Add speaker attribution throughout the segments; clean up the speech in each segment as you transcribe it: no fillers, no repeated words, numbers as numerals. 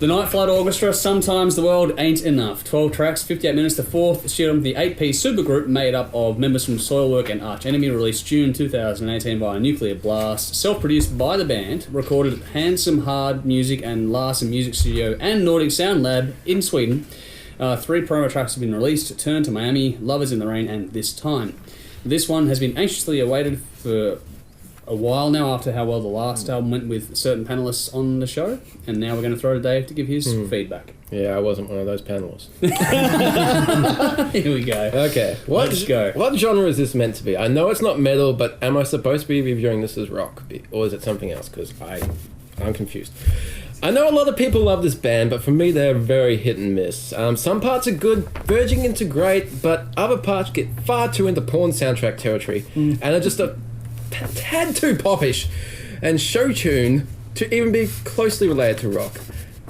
Speaker 1: The Night Flight Orchestra, Sometimes the World Ain't Enough. 12 tracks, 58 minutes to fourth. Student of the 8-piece supergroup made up of members from Soilwork and Arch Enemy, released June 2018 by Nuclear Blast. Self-produced by the band, recorded at Handsome Hard Music and Larsen Music Studio and Nordic Sound Lab in Sweden. 3 promo tracks have been released: Turn to Miami, Lovers in the Rain, and This Time. This one has been anxiously awaited for a while now after how well the last album went with certain panellists on the show, and now we're going to throw to Dave to give his feedback.
Speaker 2: Yeah, I wasn't one of those panellists.
Speaker 1: Here we go.
Speaker 2: Okay,
Speaker 1: Let's go.
Speaker 2: What genre is this meant to be? I know it's not metal, but am I supposed to be reviewing this as rock? Or is it something else? Because I'm confused. I know a lot of people love this band, but for me they're very hit and miss. Some parts are good, verging into great, but other parts get far too into porn soundtrack territory, and are just a tad too popish and show tune to even be closely related to rock.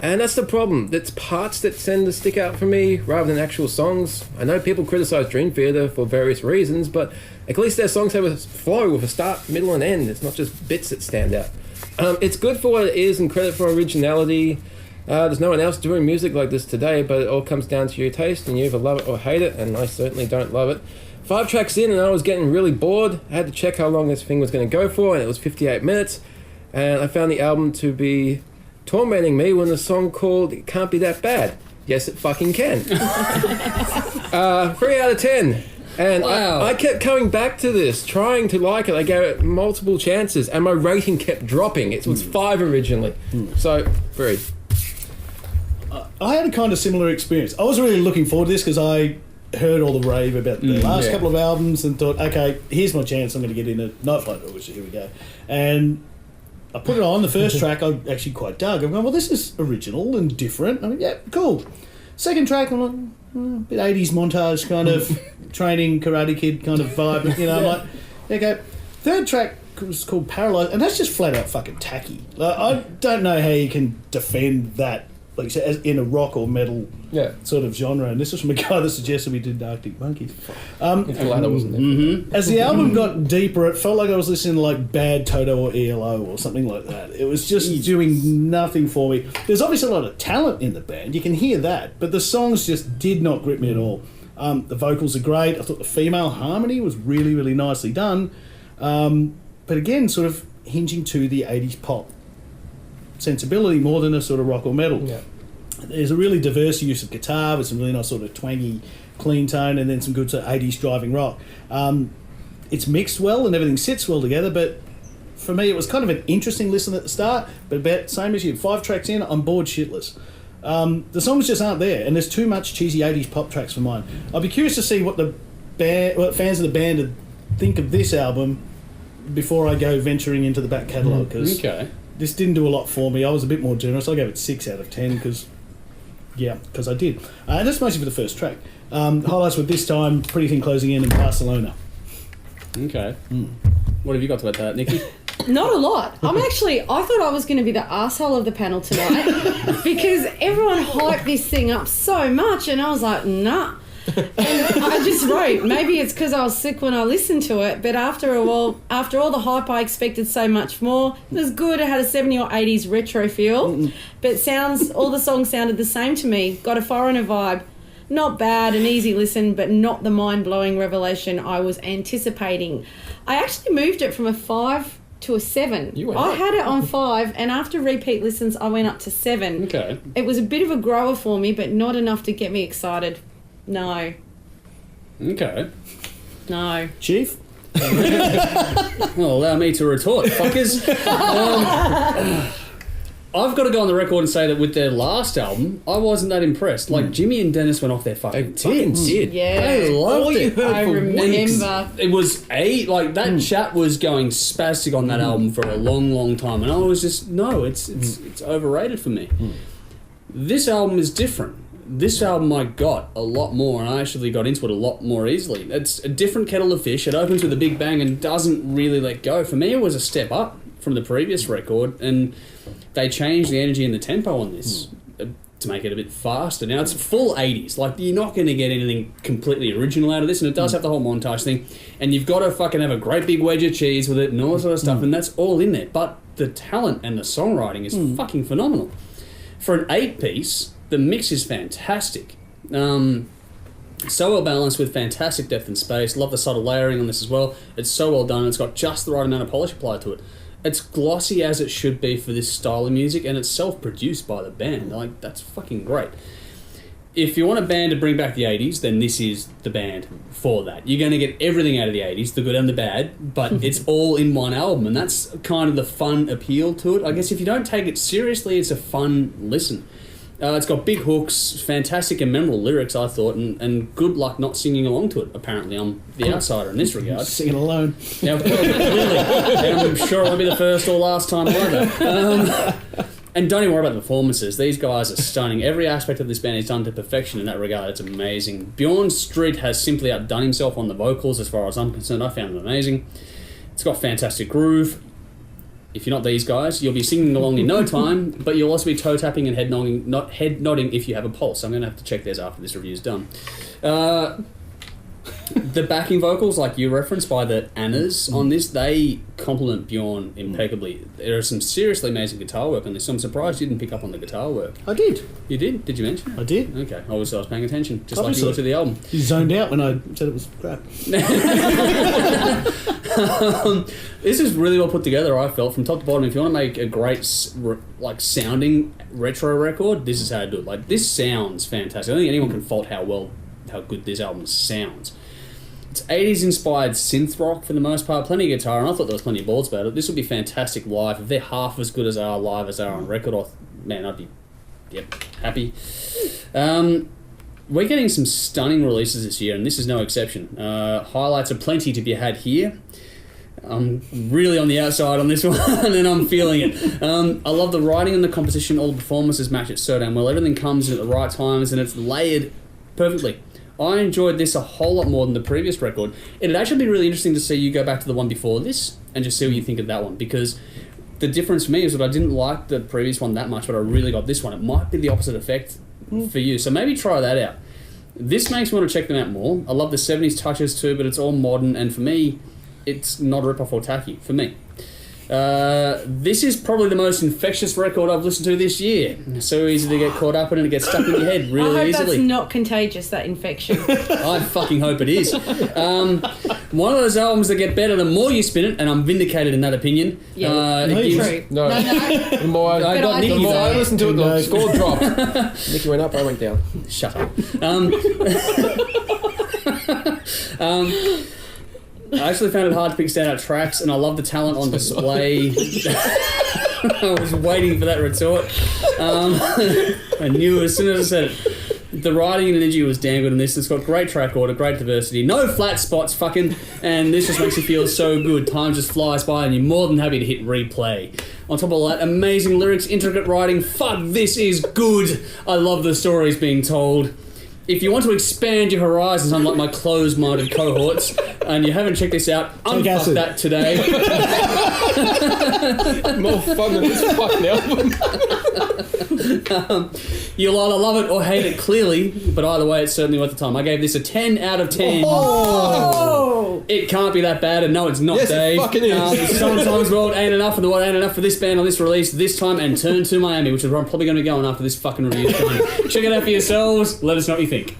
Speaker 2: And that's the problem. It's parts that tend to stick out for me rather than actual songs. I know people criticise Dream Theater for various reasons, but at least their songs have a flow with a start, middle and end. It's not just bits that stand out. It's good for what it is and credit for originality. There's no one else doing music like this today, but it all comes down to your taste, and you either love it or hate it, and I certainly don't love it. 5 tracks in and I was getting really bored. I had to check how long this thing was going to go for, and it was 58 minutes. And I found the album to be tormenting me when the song called It Can't Be That Bad. Yes, it fucking can. 3 out of 10. And
Speaker 1: wow.
Speaker 2: I kept coming back to this, trying to like it. I gave it multiple chances, and my rating kept dropping. It was 5 originally. So, 3.
Speaker 3: I had a kind of similar experience. I was really looking forward to this because I heard all the rave about the last couple of albums and thought, okay, here's my chance. I'm going to get into Night Flight Orchestra. Here we go. And I put it on. The first track I actually quite dug. I'm going, well, this is original and different. I mean, yeah, cool. Second track, I'm like, a bit 80s montage kind of training Karate Kid kind of vibe. You know, I'm like, okay. Third track was called Paralyzed, and that's just flat out fucking tacky. Like, I don't know how you can defend that, like you said, as in a rock or metal sort of genre. And this was from a guy that suggested we did Arctic Monkeys.
Speaker 2: I'm glad I wasn't there.
Speaker 3: As the album got deeper, it felt like I was listening to like Bad Toto or ELO or something like that. It was just doing nothing for me. There's obviously a lot of talent in the band. You can hear that. But the songs just did not grip me at all. The vocals are great. I thought the female harmony was really, really nicely done. But again, sort of hinging to the 80s pop sensibility more than a sort of rock or metal.
Speaker 2: Yeah.
Speaker 3: There's a really diverse use of guitar with some really nice sort of twangy, clean tone, and then some good sort of 80s driving rock. It's mixed well and everything sits well together, but for me it was kind of an interesting listen at the start, but about same as you, 5 tracks in, I'm bored shitless. The songs just aren't there, and there's too much cheesy 80s pop tracks for mine. I'll be curious to see what what fans of the band think of this album before I go venturing into the back catalogue, because this didn't do a lot for me. I was a bit more generous. I gave it 6 out of 10 because I did. And that's mostly for the first track. Highlights were This Time, Pretty Thing Closing In, and Barcelona.
Speaker 1: Okay. What have you got about that, Nikki?
Speaker 4: Not a lot. I thought I was going to be the arsehole of the panel tonight because everyone hyped this thing up so much, and I was like, nah. And I just wrote, maybe it's because I was sick when I listened to it, but after all the hype, I expected so much more. It was good. It had a 70s or 80s retro feel, but all the songs sounded the same to me. Got a foreigner vibe. Not bad, an easy listen, but not the mind-blowing revelation I was anticipating. I actually moved it from a 5 to a 7. I had it on 5, and after repeat listens, I went up to 7.
Speaker 1: Okay.
Speaker 4: It was a bit of a grower for me, but not enough to get me excited. No.
Speaker 1: Okay.
Speaker 4: No.
Speaker 3: Chief?
Speaker 1: Well, allow me to retort, fuckers. I've got to go on the record and say that with their last album, I wasn't that impressed. Like, Jimmy and Dennis went off their fucking tits.
Speaker 4: Yeah.
Speaker 1: They loved it.
Speaker 4: I remember.
Speaker 1: It was that chat was going spastic on that album for a long, long time, and I was just, no, it's overrated for me. This album is different. This album I got a lot more, and I actually got into it a lot more easily. It's a different kettle of fish. It opens with a big bang and doesn't really let go. For me, it was a step up from the previous record, and they changed the energy and the tempo on this to make it a bit faster. Now, it's full 80s. Like, you're not going to get anything completely original out of this, and it does have the whole montage thing, and you've got to fucking have a great big wedge of cheese with it and all that sort of stuff, and that's all in there. But the talent and the songwriting is fucking phenomenal. For an 8-piece, the mix is fantastic. So well balanced with fantastic depth and space. Love the subtle layering on this as well. It's so well done. It's got just the right amount of polish applied to it. It's glossy as it should be for this style of music, and it's self-produced by the band. Like, that's fucking great. If you want a band to bring back the 80s, then this is the band for that. You're going to get everything out of the 80s, the good and the bad, but it's all in one album, and that's kind of the fun appeal to it. I guess if you don't take it seriously, it's a fun listen. It's got big hooks, fantastic and memorable lyrics, I thought, and good luck not singing along to it, apparently. I'm the outsider in this regard.
Speaker 3: Singing alone.
Speaker 1: Now, clearly, and I'm sure it won't be the first or last time either. And don't even worry about the performances. These guys are stunning. Every aspect of this band is done to perfection in that regard. It's amazing. Bjorn Street has simply outdone himself on the vocals as far as I'm concerned. I found them amazing. It's got fantastic groove. If you're not these guys, you'll be singing along in no time, but you'll also be toe-tapping and head nodding if you have a pulse. I'm going to have to check theirs after this review's done. The backing vocals, like you referenced by the Annas on this, they complement Bjorn impeccably. There is some seriously amazing guitar work on this, so I'm surprised you didn't pick up on the guitar work.
Speaker 3: I did.
Speaker 1: You did? Did you mention it?
Speaker 3: I did.
Speaker 1: Okay, I was paying attention, just
Speaker 3: Obviously.
Speaker 1: like you looked at the album.
Speaker 3: You zoned out when I said it was crap.
Speaker 1: This is really well put together, I felt, from top to bottom. If you want to make a great, sounding retro record, this is how to do it. Like, this sounds fantastic. I don't think anyone can fault how good this album sounds. It's 80s inspired synth rock for the most part, plenty of guitar, and I thought there was plenty of balls about it. This would be fantastic live. If they're half as good as they are live as they are on record, I'd be happy. We're getting some stunning releases this year, and this is no exception. Highlights are plenty to be had here. I'm really on the outside on this one, and I'm feeling it. I love the writing and the composition. All the performances match it so damn well. Everything comes in at the right times, and it's layered perfectly. I enjoyed this a whole lot more than the previous record. It'd actually be really interesting to see you go back to the one before this and just see what you think of that one, because the difference for me is that I didn't like the previous one that much, but I really got this one. It might be the opposite effect for you, so maybe try that out. This makes me want to check them out more. I love the 70s touches too, but it's all modern, and for me, it's not a rip-off or tacky, for me. This is probably the most infectious record I've listened to this year. So easy to get caught up in, and it gets stuck in your head really
Speaker 4: I hope
Speaker 1: easily.
Speaker 4: that's not contagious, that infection.
Speaker 1: I fucking hope it is. One of those albums that get better the more you spin it, and I'm vindicated in that opinion.
Speaker 4: Yeah,
Speaker 1: it
Speaker 4: true.
Speaker 2: No. The more
Speaker 1: I got
Speaker 2: the
Speaker 1: Nicky
Speaker 2: more I
Speaker 1: there.
Speaker 2: listened to it, the score dropped. Nicky went up, I went down.
Speaker 1: Shut up. I actually found it hard to pick standout tracks, and I love the talent on display. I was waiting for that retort. I knew as soon as I said it. The writing and energy was damn good in this. It's got great track order, great diversity, no flat spots, and this just makes you feel so good. Time just flies by, and you're more than happy to hit replay. On top of all that, amazing lyrics, intricate writing. Fuck, this is good. I love the stories being told. If you want to expand your horizons, unlike my closed-minded cohorts, and you haven't checked this out, unfuck that today.
Speaker 2: More fun than this fucking album.
Speaker 1: You'll either love it or hate it, clearly, but either way, it's certainly worth the time. I gave this a 10 out of 10.
Speaker 4: Oh!
Speaker 1: It can't be that bad, and no, it's not,
Speaker 2: Yes,
Speaker 1: Dave.
Speaker 2: it fucking is.
Speaker 1: Sometimes world ain't enough, and the world ain't enough for this band on this release this time, and Turn to Miami, which is where I'm probably going to be going after this fucking review. Check it out for yourselves. Let us know what you think.